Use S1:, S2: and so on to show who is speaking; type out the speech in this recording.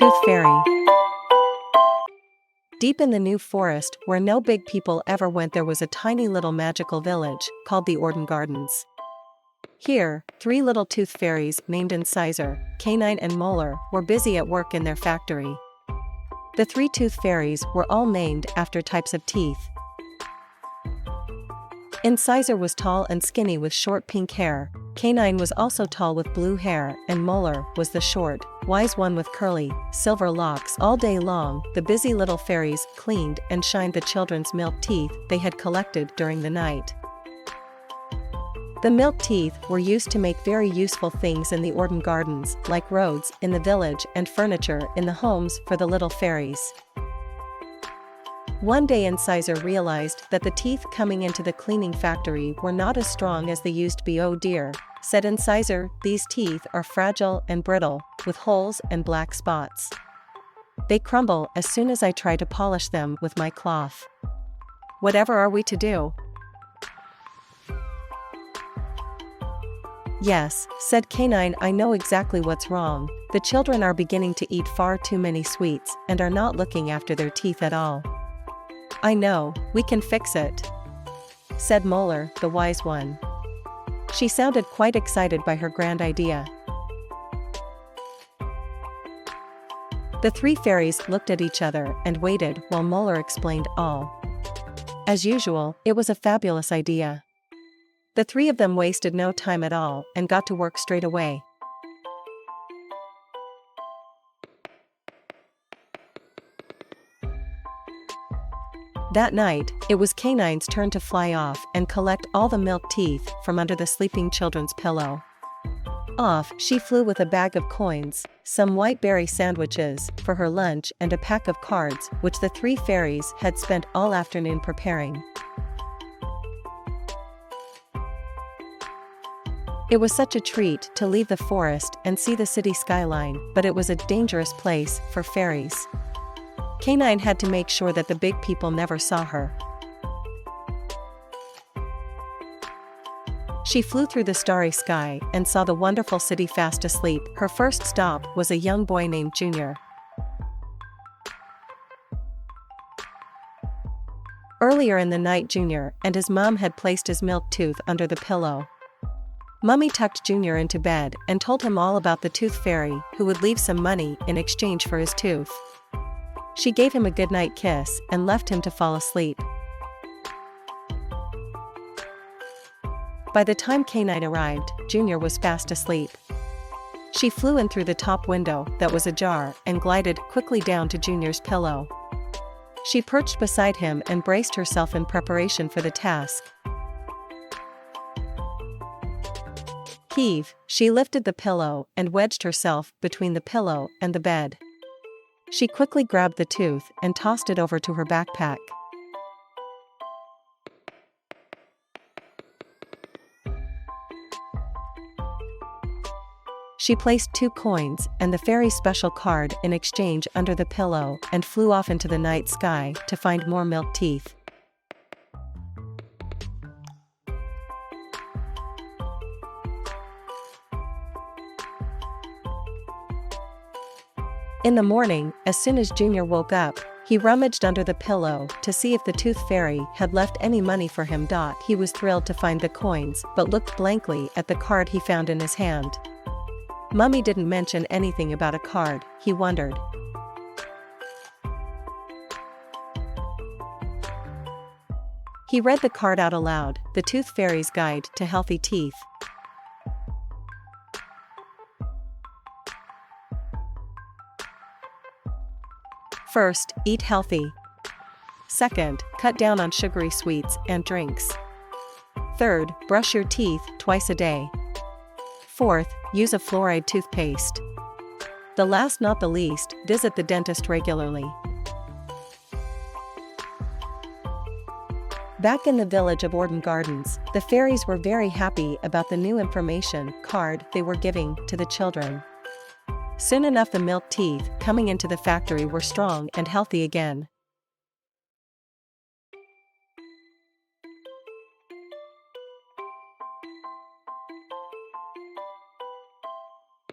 S1: Tooth Fairy. Deep in the New Forest, where no big people ever went, there was a tiny little magical village, called the Orden Gardens. Here, 3 little tooth fairies named Incisor, Canine and Molar were busy at work in their factory. The 3 tooth fairies were all named after types of teeth. Incisor was tall and skinny with short pink hair, Canine was also tall with blue hair, and Molar was the short, wise one with curly, silver locks. All day long, the busy little fairies cleaned and shined the children's milk teeth they had collected during the night. The milk teeth were used to make very useful things in the Orden Gardens, like roads in the village and furniture in the homes for the little fairies. One day Incisor realized that the teeth coming into the cleaning factory were not as strong as they used to be. "Oh dear," said Incisor, "these teeth are fragile and brittle, with holes and black spots. They crumble as soon as I try to polish them with my cloth. Whatever are we to do?" "Yes," said Canine, "I know exactly what's wrong. The children are beginning to eat far too many sweets and are not looking after their teeth at all." "I know, we can fix it," said Molar, the wise one. She sounded quite excited by her grand idea. The 3 fairies looked at each other and waited while Molar explained all. As usual, it was a fabulous idea. The 3 of them wasted no time at all and got to work straight away. That night, it was Canine's turn to fly off and collect all the milk teeth from under the sleeping children's pillow. Off she flew with a bag of coins, some white berry sandwiches for her lunch, and a pack of cards which the 3 fairies had spent all afternoon preparing. It was such a treat to leave the forest and see the city skyline, but it was a dangerous place for fairies. Canine had to make sure that the big people never saw her. She flew through the starry sky and saw the wonderful city fast asleep. Her first stop was a young boy named Junior. Earlier in the night, Junior and his mom had placed his milk tooth under the pillow. Mummy tucked Junior into bed and told him all about the tooth fairy who would leave some money in exchange for his tooth. She gave him a goodnight kiss and left him to fall asleep. By the time Canine arrived, Junior was fast asleep. She flew in through the top window that was ajar and glided quickly down to Junior's pillow. She perched beside him and braced herself in preparation for the task. Heave! She lifted the pillow and wedged herself between the pillow and the bed. She quickly grabbed the tooth and tossed it over to her backpack. She placed 2 coins and the fairy's special card in exchange under the pillow and flew off into the night sky to find more milk teeth. In the morning, as soon as Junior woke up, he rummaged under the pillow to see if the tooth fairy had left any money for him. He was thrilled to find the coins but looked blankly at the card he found in his hand. Mummy didn't mention anything about a card, he wondered. He read the card out aloud, "The Tooth Fairy's Guide to Healthy Teeth." First, eat healthy. Second, cut down on sugary sweets and drinks. Third, brush your teeth twice a day. Fourth, use a fluoride toothpaste. The last not the least, visit the dentist regularly. Back in the village of Orden Gardens, the fairies were very happy about the new information card they were giving to the children. Soon enough, the milk teeth coming into the factory were strong and healthy again.